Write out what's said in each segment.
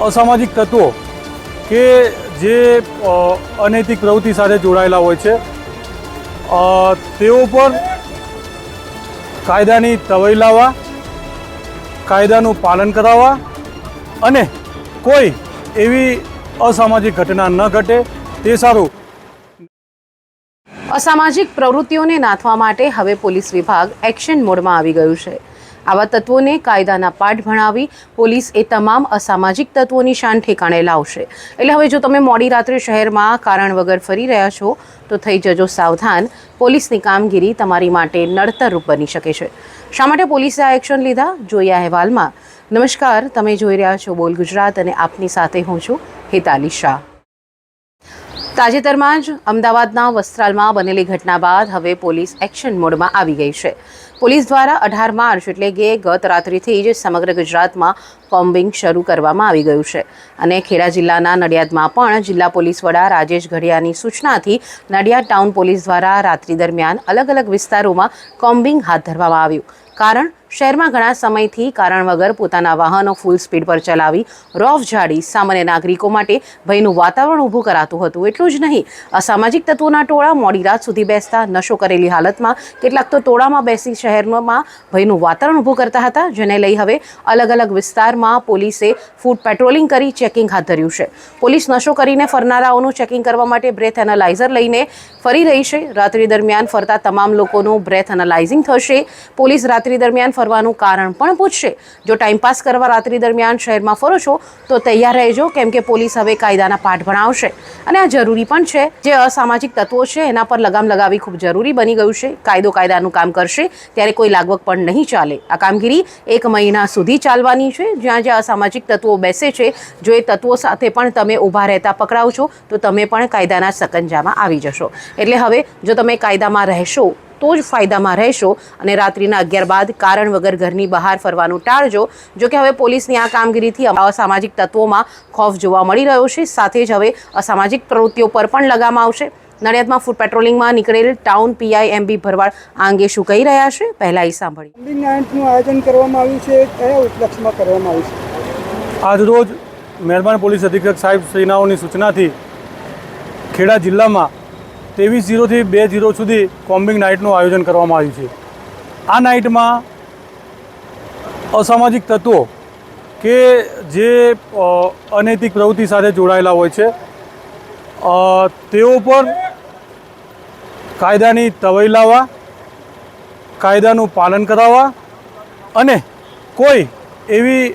અસામાજિક તત્વો કે જે અનૈતિક પ્રવૃત્તિ સાથે જોડાયેલા હોય છે તેઓ પર કાયદાની તવાઈ લાવવા, કાયદાનું પાલન કરાવવા અને કોઈ એવી અસામાજિક ઘટના ન ઘટે તે સારું। અસામાજિક પ્રવૃત્તિઓને નાથવા માટે હવે પોલીસ વિભાગ એક્શન મોડમાં આવી ગયું છે। આવા તત્વોને કાયદાના પાઠ ભણાવી પોલીસ એ તમામ અસામાજિક તત્વોની શાન ઠેકાણે લાવશે। એટલે હવે જો તમે મોડી રાત્રે શહેરમાં કારણ વગર ફરી રહ્યા છો તો થઈ જજો સાવધાન। પોલીસની કામગીરી તમારી માટે નડતરરૂપ બની શકે છે। શા માટે પોલીસે આ એક્શન લીધા જોઈએ અહેવાલમાં। નમસ્કાર, તમે જોઈ રહ્યા છો બોલ ગુજરાત અને આપની સાથે હું છું હેતાલી શાહ। તાજેતરમાં જ અમદાવાદના વસ્ત્રાલમાં બનેલી ઘટના બાદ હવે પોલીસ એક્શન મોડમાં આવી ગઈ છે। પોલીસ દ્વારા 18 માર્ચ એટલે કે ગત રાત્રિથી જ સમગ્ર ગુજરાતમાં કોમ્બિંગ શરૂ કરવામાં આવી ગયું છે અને ખેડા જિલ્લાના નડિયાદમાં પણ જિલ્લા પોલીસ વડા રાજેશ ઘડિયાની સૂચનાથી નડિયાદ ટાઉન પોલીસ દ્વારા રાત્રિ દરમિયાન અલગ અલગ વિસ્તારોમાં કોમ્બિંગ હાથ ધરવામાં આવ્યું। કારણ શહેરમાં ઘણા સમયથી કારણ વગર પોતાના વાહનો ફૂલ સ્પીડ પર ચલાવી રોફ ઝાડી સામાન્ય નાગરિકો માટે ભયનું વાતાવરણ ઊભું કરાતું હતું। એટલું જ નહીં, અસામાજિક તત્વોના ટોળા મોડી રાત સુધી બેસતા, નશો કરેલી હાલતમાં કેટલાક તો ટોળામાં બેસી શહેરમાં ભયનું વાતાવરણ ઊભું કરતા હતા, જેને લઈ હવે અલગ અલગ વિસ્તારમાં પોલીસે ફૂટ પેટ્રોલિંગ કરી ચેકિંગ હાથ ધર્યું છે। પોલીસ નશો કરીને ફરનારાઓનું ચેકિંગ કરવા માટે બ્રેથ એનાલાઇઝર લઈને ફરી રહી છે। રાત્રિ દરમિયાન ફરતા તમામ લોકોનું બ્રેથ એનાલાઇઝિંગ થશે। પોલીસ રાત્રિ દરમિયાન ફરવાનું કારણ પણ પૂછશે। જો ટાઈમપાસ કરવા રાત્રિ દરમિયાન શહેરમાં ફરો છો તો તૈયાર રહેજો, કેમ કે પોલીસ હવે કાયદાના પાઠ ભણાવશે અને આ જરૂરી પણ છે। જે અસામાજિક તત્વો છે એના પર લગામ લગાવવી ખૂબ જરૂરી બની ગયું છે। કાયદો કાયદાનું કામ કરશે ત્યારે કોઈ લાગવગ પણ નહીં ચાલે। આ કામગીરી 1 મહિના સુધી ચાલવાની છે। જ્યાં જ્યાં અસામાજિક તત્વો બેસે છે, જો એ તત્વો સાથે પણ તમે ઊભા રહેતા પકડાવ છો તો તમે પણ કાયદાના સકંજામાં આવી જશો। એટલે હવે જો તમે કાયદામાં રહેશો તો જ ફાયદામાં રહેશો અને રાત્રિના 11 બાદ કારણ વગર ઘરની બહાર ફરવાનું ટાળજો। જો કે હવે પોલીસની આ કામગીરીથી અસામાજિક તત્વોમાં ખોફ જોવા મળી રહ્યો છે। સાથે જ હવે અસામાજિક પ્રવૃત્તિઓ પર પણ લગામ આવશે। નડિયાદમાં ફૂડ પેટ્રોલિંગમાં નીકળેલ ટાઉન પીઆઈ એમબી ભરવાડ આ અંગે શું કહી રહ્યા છે, પહેલા એ સાંભળીએ। કોમ્બિંગ નાઇટનું આયોજન કરવામાં આવ્યું છે, કયા ઉપલક્ષમાં કરવામાં આવ્યું છે? આજરોજ મહેરબાન પોલીસ અધિક્ષક સાહેબ શ્રીનાઓની સૂચનાથી ખેડા જિલ્લામાં 23:0 થી 2:0 સુધી કોમ્બિંગ નાઇટનું આયોજન કરવામાં આવ્યું છે। આ નાઇટમાં અસામાજિક તત્વો કે જે અનૈતિક પ્રવૃત્તિ સાથે જોડાયેલા હોય છે તેઓ પર કાયદાની તવાઈ લાવવા, કાયદાનું પાલન કરાવવા અને કોઈ એવી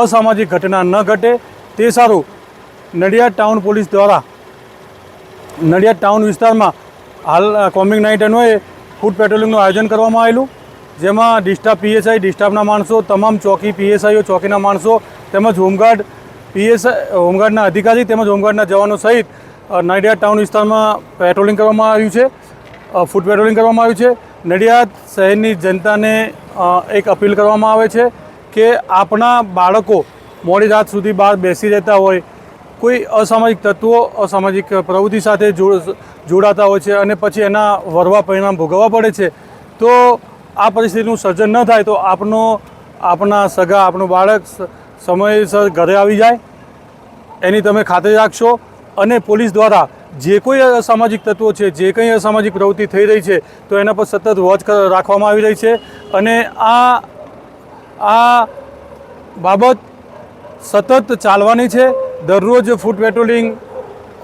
અસામાજિક ઘટના ન ઘટે તે સારું નડિયાદ ટાઉન પોલીસ દ્વારા નડિયાદ ટાઉન વિસ્તારમાં હાલ કોમ્બિંગ નાઇટ અન્વયે ફૂડ પેટ્રોલિંગનું આયોજન કરવામાં આવેલું, જેમાં ડિસ્ટાફ પીએસઆઈ, ડિસ્ટાફના માણસો, તમામ ચોકી પીએસઆઈઓ, ચોકીના માણસો તેમજ હોમગાર્ડ હોમગાર્ડના અધિકારી તેમજ હોમગાર્ડના જવાનો સહિત નડિયાદ ટાઉન વિસ્તારમાં પેટ્રોલિંગ કરવામાં આવ્યું છે, ફૂડ પેટ્રોલિંગ કરવામાં આવ્યું છે। નડિયાદ શહેરની જનતાને એક અપીલ કરવામાં આવે છે કે આપણા બાળકો મોડી રાત સુધી બહાર બેસી રહેતા હોય, કોઈ અસામાજિક તત્વો અસામાજિક પ્રવૃત્તિ સાથે જોડાતા હોય છે અને પછી એના વરવા પરિણામ ભોગવવા પડે છે, તો આ પરિસ્થિતિનું સર્જન ન થાય તો આપના સગા આપણું બાળક સમયસર ઘરે આવી જાય એની તમે ખાતરી રાખશો। અને પોલીસ દ્વારા જે કોઈ અસામાજિક તત્વો છે, જે કંઈ અસામાજિક પ્રવૃત્તિ થઈ રહી છે તો એના પર સતત વોચ રાખવામાં આવી રહી છે અને આ બાબત સતત ચાલવાની છે। દરરોજ ફૂડ પેટ્રોલિંગ,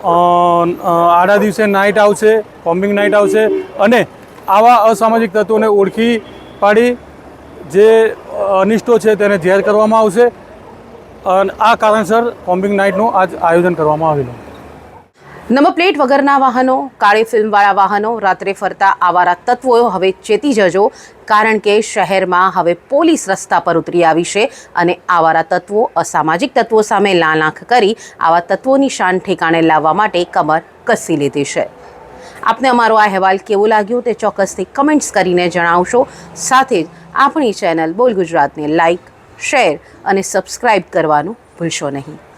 આડા દિવસે નાઇટ આવશે, કોમ્બિંગ નાઇટ આવશે અને આવા અસામાજિક તત્વોને ઓળખી પાડી જે અનિષ્ટો છે તેને ઝેર કરવામાં આવશે અને આ કારણસર કોમ્બિંગ નાઇટનું આજ આયોજન કરવામાં આવેલું। નંબર પ્લેટ વગરના વાહનો, કાળી ફિલ્મવાળા વાહનો, રાત્રે ફરતા આવારા તત્વો હવે ચેતી જજો, કારણ કે શહેરમાં હવે પોલીસ રસ્તા પર ઉતરી આવી છે અને આવારા તત્વો, અસામાજિક તત્વો સામે લાલ આંખ કરી આવા તત્વોની શાન ઠેકાણે લાવવા માટે કમર કસી લીધી છે. આપને અમારો આ અહેવાલ કેવો લાગ્યો તે ચોક્કસથી કમેન્ટ્સ કરીને જણાવશો. સાથે જ આપણી ચેનલ બોલ ગુજરાતને લાઇક, શેર અને સબસ્ક્રાઇબ કરવાનું ભૂલશો નહીં.